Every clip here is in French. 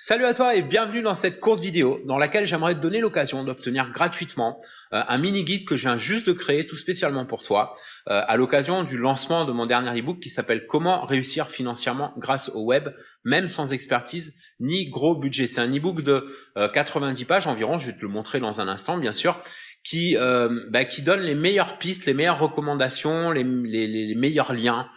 Salut à toi et bienvenue dans cette courte vidéo dans laquelle j'aimerais te donner l'occasion d'obtenir gratuitement un mini guide que je viens juste de créer tout spécialement pour toi à l'occasion du lancement de mon dernier ebook qui s'appelle Comment réussir financièrement grâce au web, même sans expertise ni gros budget. C'est un ebook de 90 pages environ, je vais te le montrer dans un instant bien sûr, qui donne les meilleures pistes, les meilleures recommandations, les meilleurs liens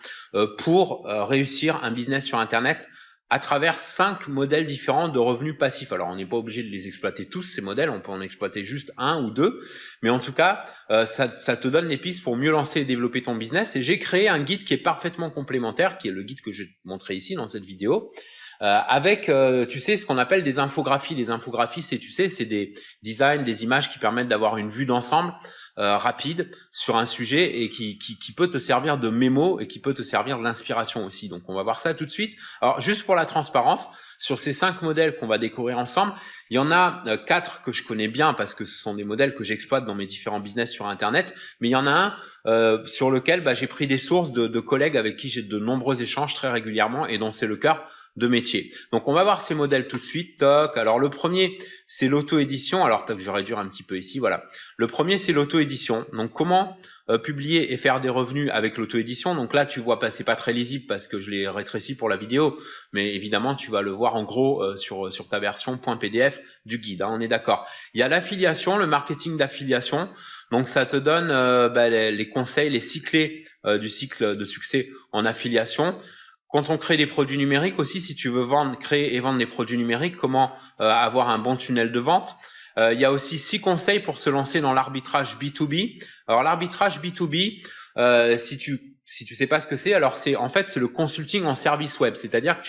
pour réussir un business sur Internet à travers 5 modèles différents de revenus passifs. Alors, on n'est pas obligé de les exploiter tous, ces modèles, on peut en exploiter juste un ou deux, mais en tout cas, ça te donne les pistes pour mieux lancer et développer ton business. Et j'ai créé un guide qui est parfaitement complémentaire, qui est le guide que je vais te montrer ici dans cette vidéo, avec, tu sais, ce qu'on appelle des infographies. Les infographies, c'est, tu sais, c'est des designs, des images qui permettent d'avoir une vue d'ensemble rapide sur un sujet et qui peut te servir de mémo et qui peut te servir d'inspiration aussi. Donc, on va voir ça tout de suite. Alors, juste pour la transparence, sur ces 5 modèles qu'on va découvrir ensemble, il y en a 4 que je connais bien parce que ce sont des modèles que j'exploite dans mes différents business sur Internet, mais il y en a un sur lequel j'ai pris des sources de collègues avec qui j'ai de nombreux échanges très régulièrement et dont c'est le cœur de métier. Donc, on va voir ces modèles tout de suite. Toc. Alors, le premier, c'est l'auto-édition. Alors, toc, je réduire un petit peu ici. Voilà. Le premier, c'est l'auto-édition. Donc, comment publier et faire des revenus avec l'auto-édition. Donc là, tu vois pas, c'est pas très lisible parce que je l'ai rétréci pour la vidéo, mais évidemment, tu vas le voir en gros sur ta version .pdf du guide. Hein, on est d'accord. Il y a l'affiliation, le marketing d'affiliation. Donc, ça te donne les conseils, les 6 clés du cycle de succès en affiliation. Quand on crée des produits numériques aussi, si tu veux créer et vendre des produits numériques, comment avoir un bon tunnel de vente. Il y a aussi 6 conseils pour se lancer dans l'arbitrage B2B. Alors l'arbitrage B2B, si tu sais pas ce que c'est, alors c'est le consulting en service web, c'est-à-dire que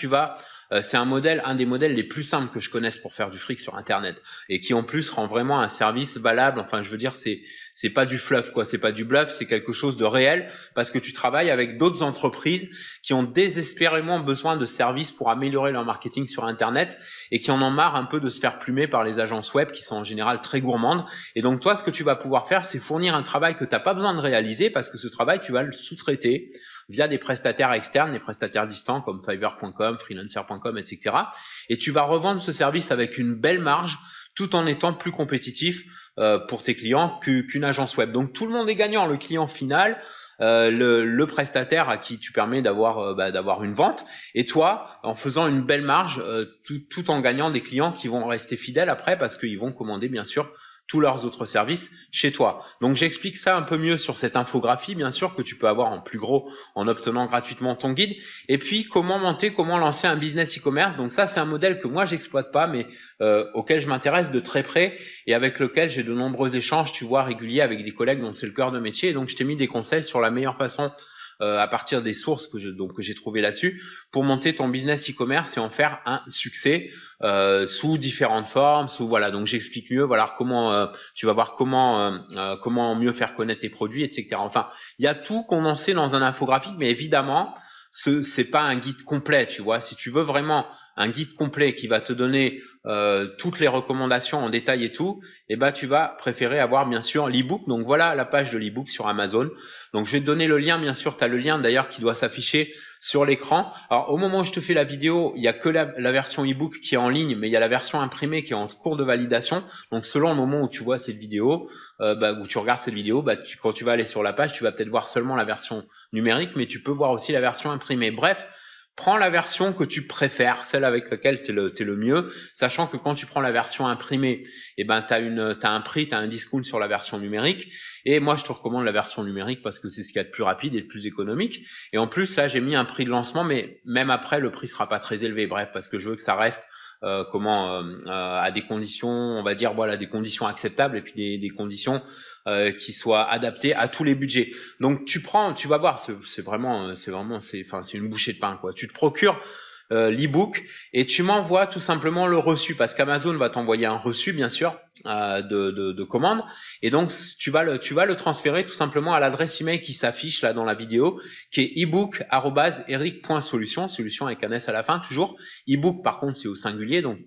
c'est un des modèles les plus simples que je connaisse pour faire du fric sur Internet et qui en plus rend vraiment un service valable. Enfin, je veux dire, c'est pas du fluff, quoi. C'est pas du bluff, c'est quelque chose de réel parce que tu travailles avec d'autres entreprises qui ont désespérément besoin de services pour améliorer leur marketing sur Internet et qui en ont marre un peu de se faire plumer par les agences web qui sont en général très gourmandes. Et donc, toi, ce que tu vas pouvoir faire, c'est fournir un travail que tu n'as pas besoin de réaliser parce que ce travail, tu vas le sous-traiter via des prestataires externes, des prestataires distants comme Fiverr.com, Freelancer.com, etc. Et tu vas revendre ce service avec une belle marge tout en étant plus compétitif pour tes clients qu'une agence web. Donc, tout le monde est gagnant, le client final, le prestataire à qui tu permets d'avoir une vente et toi en faisant une belle marge tout en gagnant des clients qui vont rester fidèles après parce qu'ils vont commander bien sûr tous leurs autres services chez toi. Donc, j'explique ça un peu mieux sur cette infographie, bien sûr, que tu peux avoir en plus gros en obtenant gratuitement ton guide. Et puis, comment lancer un business e-commerce. Donc, ça, c'est un modèle que moi, j'exploite pas, mais auquel je m'intéresse de très près et avec lequel j'ai de nombreux échanges, tu vois, réguliers avec des collègues dont c'est le cœur de métier. Et donc, je t'ai mis des conseils sur la meilleure façon à partir des sources que j'ai trouvées là-dessus pour monter ton business e-commerce et en faire un succès sous différentes formes, voilà. Donc j'explique mieux, voilà comment tu vas voir comment mieux faire connaître tes produits, etc. Enfin, il y a tout condensé dans un infographique, mais évidemment, c'est pas un guide complet, tu vois. Si tu veux vraiment un guide complet qui va te donner toutes les recommandations en détail et tout, tu vas préférer avoir bien sûr l'ebook. Donc voilà la page de l'ebook sur Amazon. Donc je vais te donner le lien, bien sûr, tu as le lien d'ailleurs qui doit s'afficher sur l'écran. Alors au moment où je te fais la vidéo, il n'y a que la version ebook qui est en ligne, mais il y a la version imprimée qui est en cours de validation. Donc selon le moment où tu vois cette vidéo, où tu regardes cette vidéo, quand tu vas aller sur la page, tu vas peut-être voir seulement la version numérique, mais tu peux voir aussi la version imprimée. Bref, prends la version que tu préfères, celle avec laquelle tu es le mieux, sachant que quand tu prends la version imprimée, tu as un prix, tu as un discount sur la version numérique. Et moi, je te recommande la version numérique parce que c'est ce qu'il y a de plus rapide et de plus économique. Et en plus, là, j'ai mis un prix de lancement, mais même après, le prix sera pas très élevé. Bref, parce que je veux que ça reste à des conditions, on va dire, voilà, des conditions acceptables et puis des conditions qui soient adaptées à tous les budgets. Donc tu vas voir, c'est une bouchée de pain, quoi. Tu te procures l'ebook et tu m'envoies tout simplement le reçu parce qu'Amazon va t'envoyer un reçu bien sûr de commande et donc tu vas le transférer tout simplement à l'adresse email qui s'affiche là dans la vidéo qui est ebook@eric.solution, solution avec un S à la fin toujours. Ebook par contre c'est au singulier donc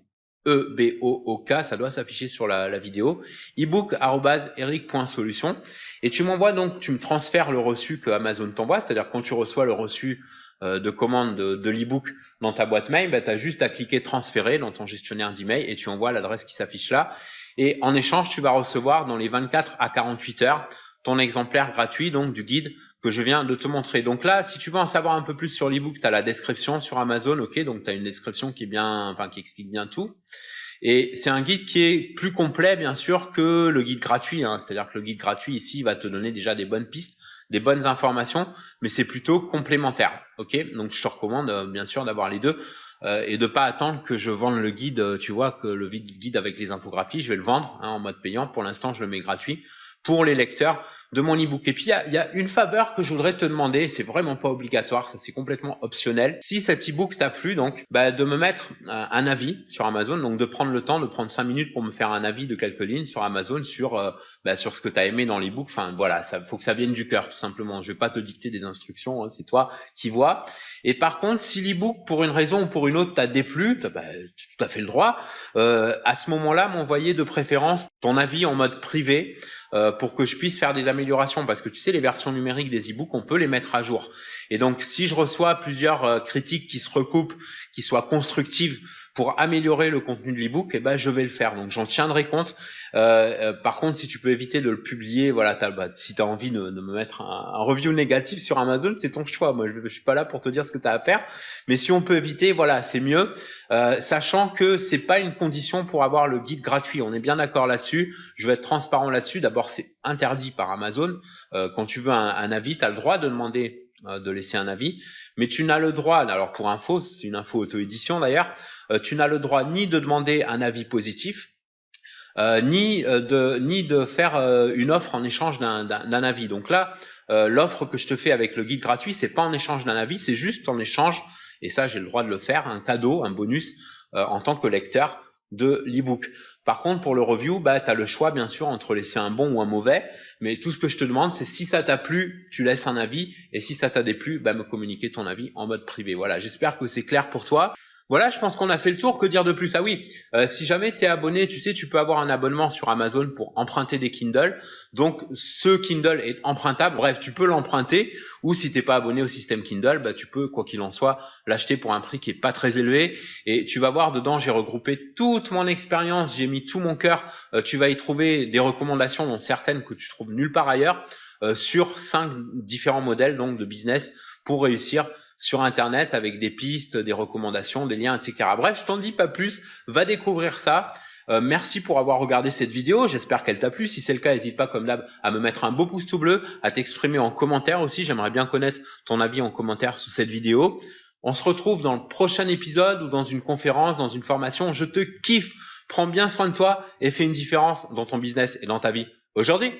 EBOOK, ça doit s'afficher sur la vidéo, ebook@eric.solution et tu m'envoies donc, tu me transfères le reçu que Amazon t'envoie, c'est-à-dire quand tu reçois le reçu de commande de l'ebook dans ta boîte mail, tu as juste à cliquer transférer dans ton gestionnaire d'email et tu envoies l'adresse qui s'affiche là. Et en échange, tu vas recevoir dans les 24 à 48 heures ton exemplaire gratuit donc du guide que je viens de te montrer. Donc là, si tu veux en savoir un peu plus sur l'ebook, tu as la description sur Amazon, ok, donc tu as une description qui est bien, enfin qui explique bien tout. Et c'est un guide qui est plus complet, bien sûr, que le guide gratuit. Hein. C'est-à-dire que le guide gratuit, ici, va te donner déjà des bonnes pistes, des bonnes informations, mais c'est plutôt complémentaire. Ok, donc je te recommande, bien sûr, d'avoir les deux et de pas attendre que je vende le guide. Tu vois que le guide avec les infographies, je vais le vendre en mode payant. Pour l'instant, je le mets gratuit pour les lecteurs de mon ebook. Et puis, il y a une faveur que je voudrais te demander, c'est vraiment pas obligatoire, ça c'est complètement optionnel. Si cet ebook t'a plu, donc, de me mettre un avis sur Amazon, donc de prendre le temps, de prendre 5 minutes pour me faire un avis de quelques lignes sur Amazon sur ce que tu as aimé dans l'ebook. Enfin, voilà, ça faut que ça vienne du cœur, tout simplement. Je vais pas te dicter des instructions, hein, c'est toi qui vois. Et par contre, si l'ebook, pour une raison ou pour une autre, t'a déplu, tu as tout à fait le droit, à ce moment-là, m'envoyer de préférence ton avis en mode privé, pour que je puisse faire des améliorations, parce que tu sais, les versions numériques des e-books, on peut les mettre à jour. Et donc, si je reçois plusieurs critiques qui se recoupent, qui soient constructives pour améliorer le contenu de l'e-book, je vais le faire. Donc, j'en tiendrai compte. Par contre, si tu peux éviter de le publier, voilà, si tu as envie de me mettre un review négatif sur Amazon, c'est ton choix. Moi, je suis pas là pour te dire ce que tu as à faire. Mais si on peut éviter, voilà, c'est mieux. Sachant que c'est pas une condition pour avoir le guide gratuit. On est bien d'accord là-dessus. Je vais être transparent là-dessus. D'abord, c'est interdit par Amazon. Quand tu veux un avis, tu as le droit de demander de laisser un avis, mais tu n'as le droit, alors pour info, c'est une info auto-édition d'ailleurs, tu n'as le droit ni de demander un avis positif, ni de faire une offre en échange d'un avis. Donc là, l'offre que je te fais avec le guide gratuit, c'est pas en échange d'un avis, c'est juste en échange, et ça j'ai le droit de le faire, un cadeau, un bonus en tant que lecteur de l'ebook. Par contre, pour le review, tu as le choix bien sûr entre laisser un bon ou un mauvais, mais tout ce que je te demande, c'est si ça t'a plu, tu laisses un avis, et si ça t'a déplu, me communiquer ton avis en mode privé. Voilà, j'espère que c'est clair pour toi. Voilà, je pense qu'on a fait le tour. Que dire de plus? Ah oui, si jamais tu es abonné, tu sais, tu peux avoir un abonnement sur Amazon pour emprunter des Kindle. Donc, ce Kindle est empruntable. Bref, tu peux l'emprunter. Ou si t'es pas abonné au système Kindle, tu peux, quoi qu'il en soit, l'acheter pour un prix qui est pas très élevé. Et tu vas voir dedans, j'ai regroupé toute mon expérience, j'ai mis tout mon cœur. Tu vas y trouver des recommandations, dont certaines que tu trouves nulle part ailleurs, sur 5 différents modèles donc de business pour réussir sur Internet avec des pistes, des recommandations, des liens, etc. Bref, je t'en dis pas plus, va découvrir ça. Merci pour avoir regardé cette vidéo, j'espère qu'elle t'a plu. Si c'est le cas, n'hésite pas comme d'hab à me mettre un beau pouce tout bleu, à t'exprimer en commentaire aussi. J'aimerais bien connaître ton avis en commentaire sous cette vidéo. On se retrouve dans le prochain épisode ou dans une conférence, dans une formation. Je te kiffe, prends bien soin de toi et fais une différence dans ton business et dans ta vie aujourd'hui.